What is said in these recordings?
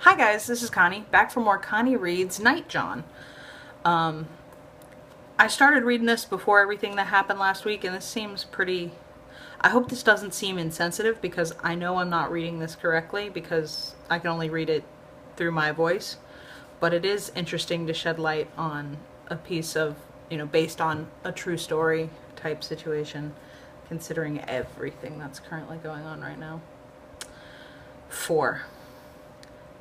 Hi guys, this is Connie, back for more Connie Reads NightJohn. I started reading this before everything that happened last week, and this seems pretty... I hope this doesn't seem insensitive, because I know I'm not reading this correctly, because I can only read it through my voice. But it is interesting to shed light on a piece of, based on a true story type situation, considering everything that's currently going on right now. 4.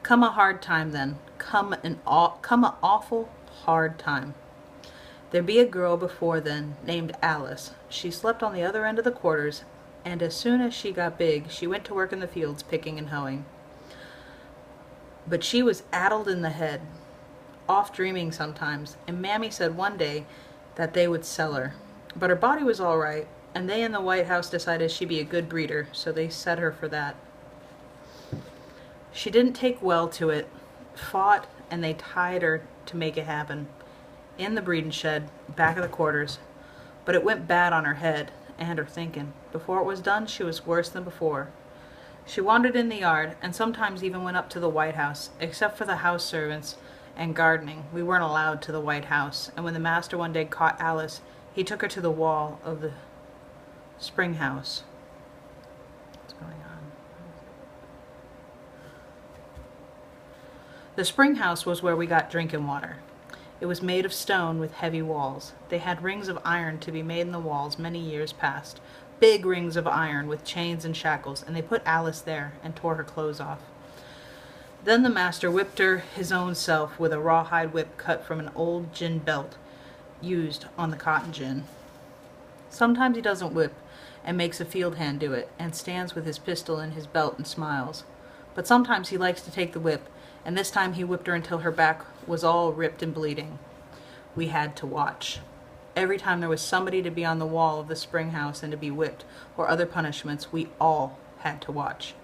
Come a hard time then, come a awful hard time. There be a girl before then named Alice. She slept on the other end of the quarters, and as soon as she got big, she went to work in the fields picking and hoeing. But she was addled in the head, off dreaming sometimes, and Mammy said one day that they would sell her. But her body was all right, and they in the White House decided she'd be a good breeder, so they set her for that. She didn't take well to it, fought, and they tied her to make it happen. In the breeding shed, back of the quarters. But it went bad on her head, and her thinking. Before it was done, she was worse than before. She wandered in the yard, and sometimes even went up to the White House, except for the house servants and gardening. We weren't allowed to the White House, and when the master one day caught Alice, he took her to the wall of the spring house. What's going on? The spring house was where we got drinking water. It was made of stone with heavy walls. They had rings of iron to be made in the walls many years past, big rings of iron with chains and shackles, and they put Alice there and tore her clothes off. Then the master whipped her his own self with a rawhide whip cut from an old gin belt used on the cotton gin. Sometimes he doesn't whip and makes a field hand do it and stands with his pistol in his belt and smiles. But sometimes he likes to take the whip, and this time he whipped her until her back was all ripped and bleeding. We had to watch. Every time there was somebody to be on the wall of the spring house and to be whipped, or other punishments, we all had to watch.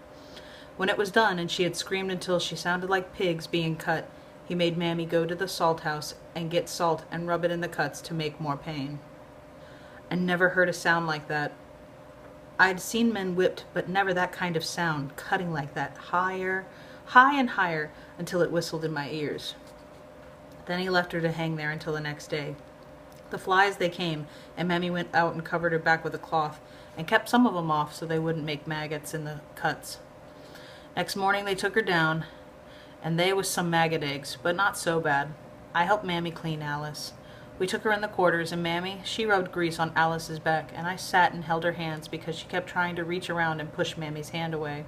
When it was done, and she had screamed until she sounded like pigs being cut, he made Mammy go to the salt house and get salt and rub it in the cuts to make more pain. I never heard a sound like that. I'd seen men whipped, but never that kind of sound, cutting like that, high and higher, until it whistled in my ears. Then he left her to hang there until the next day. The flies, they came, and Mammy went out and covered her back with a cloth, and kept some of them off so they wouldn't make maggots in the cuts. Next morning they took her down, and they was some maggot eggs, but not so bad. I helped Mammy clean Alice. We took her in the quarters, and Mammy, she rubbed grease on Alice's back, and I sat and held her hands because she kept trying to reach around and push Mammy's hand away.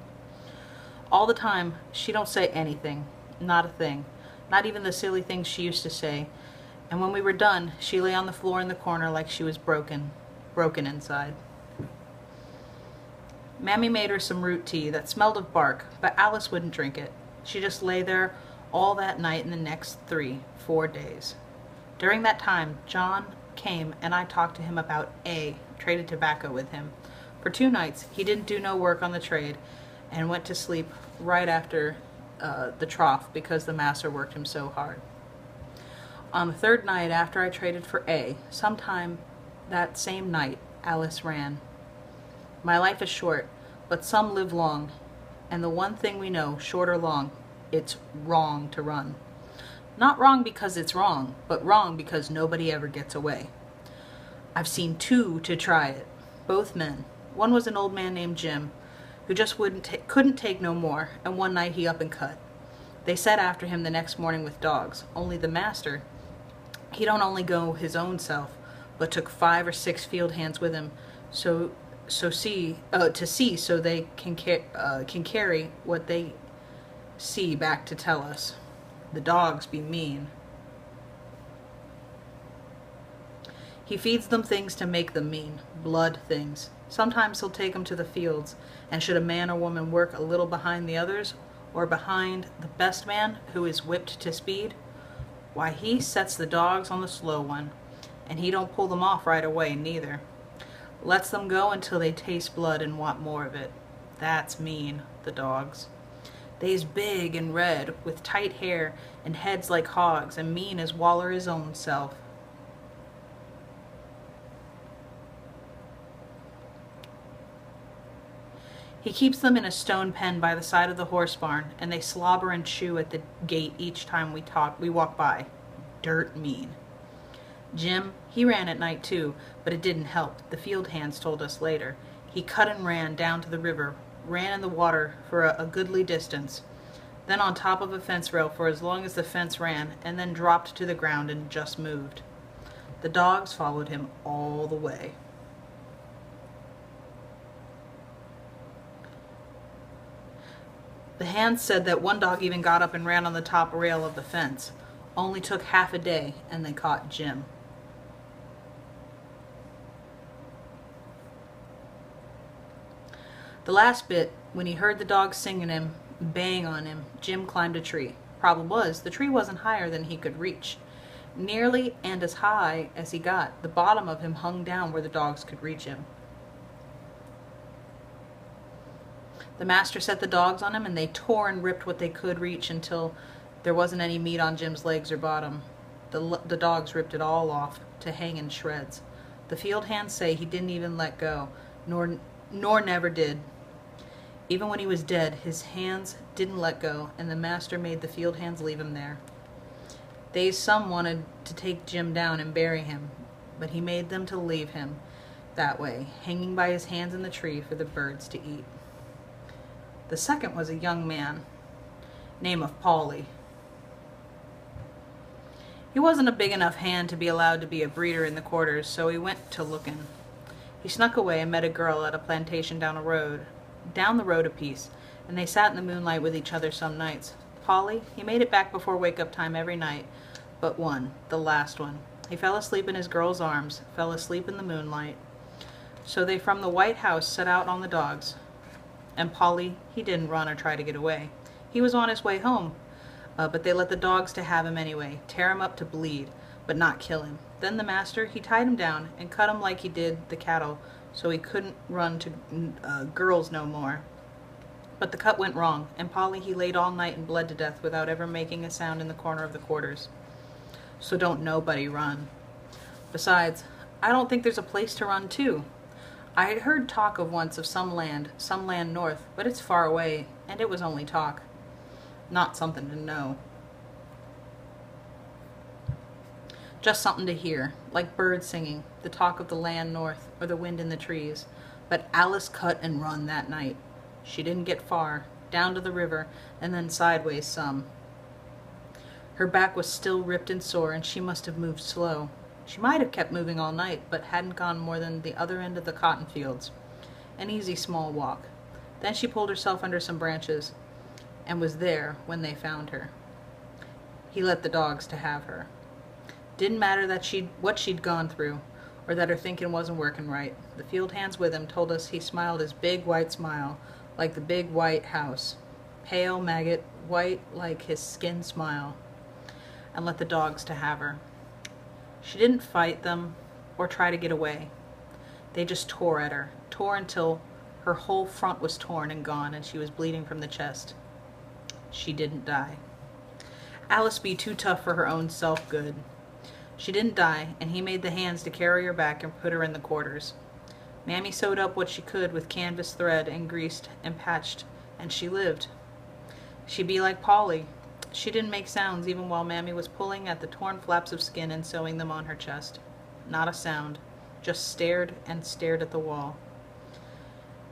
All the time, she don't say anything, not a thing, not even the silly things she used to say, and when we were done, she lay on the floor in the corner like she was broken inside. Mammy made her some root tea that smelled of bark, but Alice wouldn't drink it. She just lay there all that night and the next 3-4 days. During that time, John came and I talked to him about traded tobacco with him. For 2 nights, he didn't do no work on the trade and went to sleep right after the trough because the master worked him so hard. On the 3rd night after I traded for sometime that same night, Alice ran. My life is short, but some live long, and the one thing we know, short or long, it's wrong to run. Not wrong because it's wrong, but wrong because nobody ever gets away. I've seen 2 to try it, both men. One was an old man named Jim, who just couldn't take no more, and one night he up and cut. They set after him the next morning with dogs, only the master, he don't only go his own self, but took 5 or 6 field hands with him, to see so they can carry what they see back to tell us. The dogs be mean. He feeds them things to make them mean, blood things. Sometimes he'll take them to the fields, and should a man or woman work a little behind the others, or behind the best man who is whipped to speed, why he sets the dogs on the slow one, and he don't pull them off right away neither. Lets them go until they taste blood and want more of it. That's mean, the dogs. They's big and red, with tight hair and heads like hogs, and mean as Waller his own self. He keeps them in a stone pen by the side of the horse barn, and they slobber and chew at the gate each time we walk by. Dirt mean. Jim, he ran at night too, but it didn't help. The field hands told us later. He cut and ran down to the river, ran in the water for a goodly distance, then on top of a fence rail for as long as the fence ran, and then dropped to the ground and just moved. The dogs followed him all the way. The hands said that one dog even got up and ran on the top rail of the fence. Only took half a day, and they caught Jim. The last bit, when he heard the dogs singing him, baying on him, Jim climbed a tree. Problem was, the tree wasn't higher than he could reach. Nearly and as high as he got, the bottom of him hung down where the dogs could reach him. The master set the dogs on him, and they tore and ripped what they could reach until there wasn't any meat on Jim's legs or bottom. The dogs ripped it all off to hang in shreds. The field hands say he didn't even let go, nor never did. Even when he was dead, his hands didn't let go, and the master made the field hands leave him there. Some wanted to take Jim down and bury him, but he made them to leave him that way, hanging by his hands in the tree for the birds to eat. The second was a young man, name of Paulie. He wasn't a big enough hand to be allowed to be a breeder in the quarters, so he went to looking. He snuck away and met a girl at a plantation down the road a piece, and they sat in the moonlight with each other some nights. Paulie, he made it back before wake-up time every night, but one, the last one. He fell asleep in his girl's arms, fell asleep in the moonlight. So they from the White House set out on the dogs. And Paulie, he didn't run or try to get away. He was on his way home, but they let the dogs to have him anyway, tear him up to bleed, but not kill him. Then the master, he tied him down and cut him like he did the cattle, so he couldn't run to girls no more. But the cut went wrong, and Paulie, he laid all night and bled to death without ever making a sound in the corner of the quarters. So don't nobody run. Besides, I don't think there's a place to run to. I had heard talk of once of some land north, but it's far away, and it was only talk. Not something to know. Just something to hear, like birds singing, the talk of the land north, or the wind in the trees. But Alice cut and run that night. She didn't get far, down to the river, and then sideways some. Her back was still ripped and sore, and she must have moved slow. She might have kept moving all night, but hadn't gone more than the other end of the cotton fields. An easy small walk. Then she pulled herself under some branches, and was there when they found her. He let the dogs to have her. Didn't matter that what she'd gone through, or that her thinking wasn't working right. The field hands with him told us he smiled his big white smile, like the big white house. Pale maggot, white like his skin smile, and let the dogs to have her. She didn't fight them or try to get away. They just tore at her, tore until her whole front was torn and gone, and she was bleeding from the chest. She didn't die. Alice be too tough for her own self-good. She didn't die, and he made the hands to carry her back and put her in the quarters. Mammy sewed up what she could with canvas thread and greased and patched, and she lived. She be like Paulie. She didn't make sounds even while Mammy was pulling at the torn flaps of skin and sewing them on her chest. Not a sound, just stared and stared at the wall.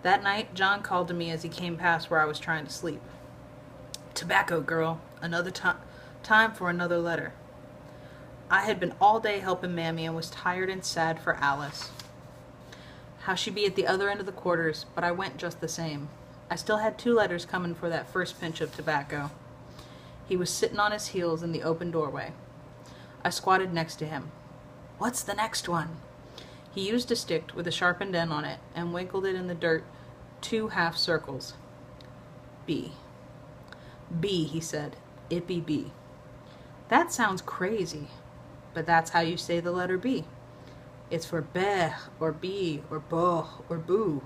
That night, John called to me as he came past where I was trying to sleep. "Tobacco, girl. Another time for another letter." I had been all day helping Mammy and was tired and sad for Alice. How she'd be at the other end of the quarters, but I went just the same. I still had 2 letters coming for that first pinch of tobacco. He was sitting on his heels in the open doorway. I squatted next to him. "What's the next one?" He used a stick with a sharpened end on it and winkled it in the dirt 2 half circles. B. B, he said. It be B. That sounds crazy, but that's how you say the letter B. It's for beh, or bee, or boh, or boo.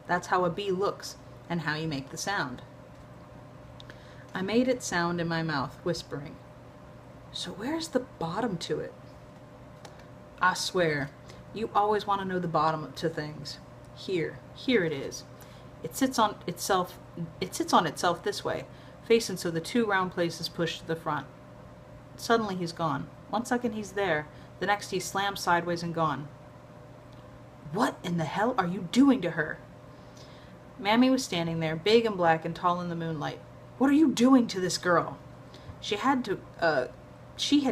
That's how a B looks, and how you make the sound. I made it sound in my mouth, whispering. "So where's the bottom to it?" "I swear, you always want to know the bottom to things. Here it is. It sits on itself this way, facing so the two round places push to the front. Suddenly he's gone. 1 second he's there, the next he's slammed sideways and gone. What in the hell are you doing to her? Mammy was standing there, big and black and tall in the moonlight. What are you doing to this girl? She had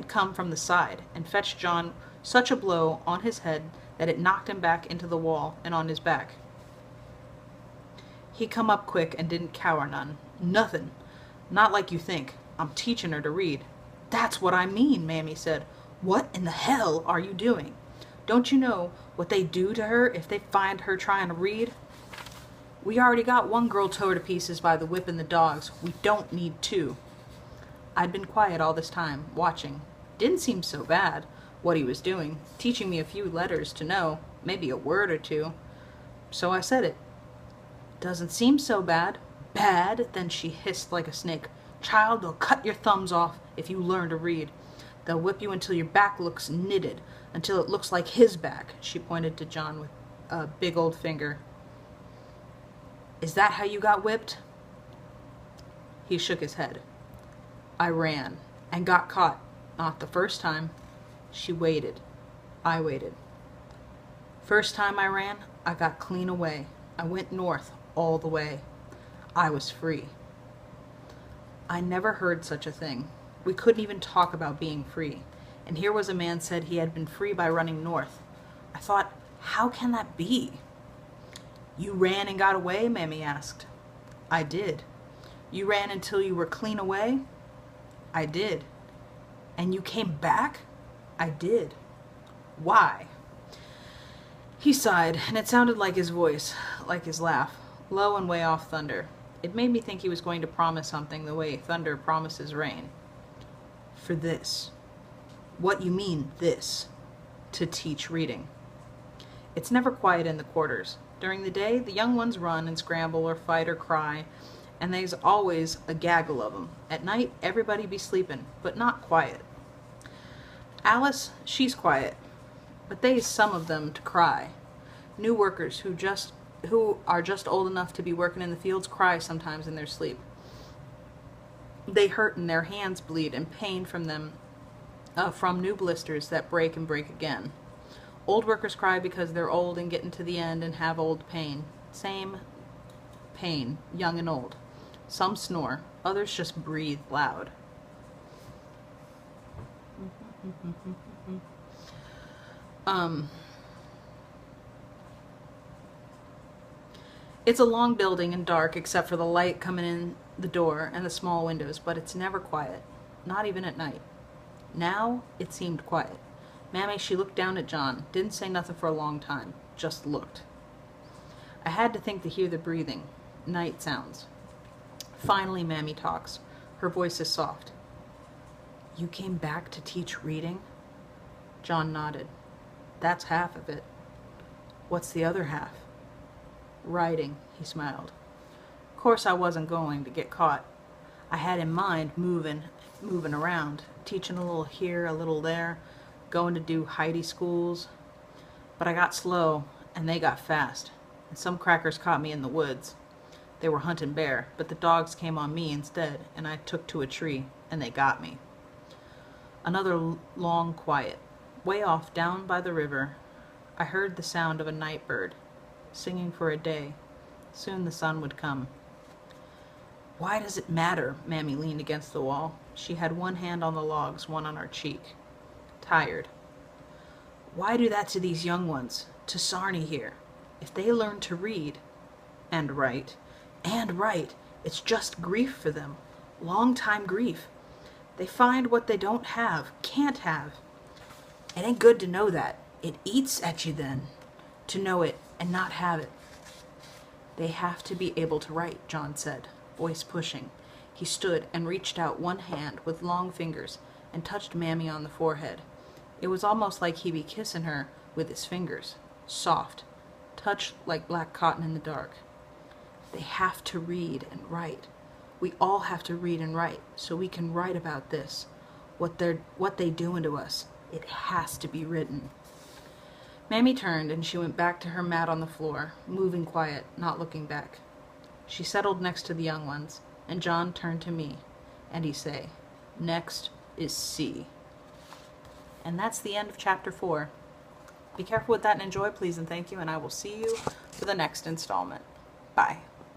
come from the side and fetched John such a blow on his head that it knocked him back into the wall and on his back. He come up quick and didn't cower none. Nothing. Not like you think. I'm teaching her to read. That's what I mean, Mammy said. What in the hell are you doing? Don't you know what they do to her if they find her trying to read? We already got one girl tore to pieces by the whip and the dogs. We don't need two. I'd been quiet all this time, watching. Didn't seem so bad, what he was doing, teaching me a few letters to know, maybe a word or two. So I said it. Doesn't seem so bad. Bad? Then she hissed like a snake. Child, they'll cut your thumbs off if you learn to read. They'll whip you until your back looks knitted, until it looks like his back. She pointed to John with a big old finger. Is that how you got whipped? He shook his head. I ran and got caught. Not the first time. She waited. I waited. First time I ran, I got clean away. I went north all the way. I was free. I never heard such a thing. We couldn't even talk about being free. And here was a man said he had been free by running north. I thought, how can that be? You ran and got away? Mammy asked. I did. You ran until you were clean away? I did. And you came back? I did. Why? He sighed, and it sounded like his voice, like his laugh, low and way off thunder. It made me think he was going to promise something the way thunder promises rain. For this. What you mean, this? To teach reading. It's never quiet in the quarters. During the day, the young ones run and scramble or fight or cry, and there's always a gaggle of them. At night, everybody be sleeping, but not quiet. Alice, she's quiet, but they's some of them to cry. New workers who are just old enough to be working in the fields cry sometimes in their sleep. They hurt and their hands bleed and pain from them, from new blisters that break and break again. Old workers cry because they're old and getting to the end and have old pain. Same pain, young and old. Some snore, others just breathe loud. It's a long building and dark except for the light coming in the door and the small windows, but it's never quiet, not even at night. Now it seemed quiet. Mammy, she looked down at John, didn't say nothing for a long time, just looked. I had to think to hear the breathing, night sounds. Finally, Mammy talks. Her voice is soft. You came back to teach reading? John nodded. That's half of it. What's the other half? Writing, he smiled. Of course I wasn't going to get caught. I had in mind moving around, teaching a little here, a little there, going to do Heidi schools. But I got slow, and they got fast, and some crackers caught me in the woods. They were hunting bear, but the dogs came on me instead, and I took to a tree, and they got me. Another long quiet. Way off down by the river, I heard the sound of a night bird, singing for a day. Soon the sun would come. Why does it matter? Mammy leaned against the wall. She had one hand on the logs, one on her cheek. Tired. Why do that to these young ones, to Sarnie here? If they learn to read and write, it's just grief for them. Long time grief. They find what they don't have, can't have. It ain't good to know that. It eats at you then, to know it and not have it. They have to be able to write, John said, voice pushing. He stood and reached out one hand with long fingers and touched Mammy on the forehead. It was almost like he be kissing her with his fingers, soft, touch like black cotton in the dark. They have to read and write. We all have to read and write so we can write about this, what they doing to us. It has to be written. Mammy turned and she went back to her mat on the floor, moving quiet, not looking back. She settled next to the young ones, and John turned to me, and he say, "Next is C." And that's the end of chapter 4. Be careful with that and enjoy, please and thank you, and I will see you for the next installment. Bye.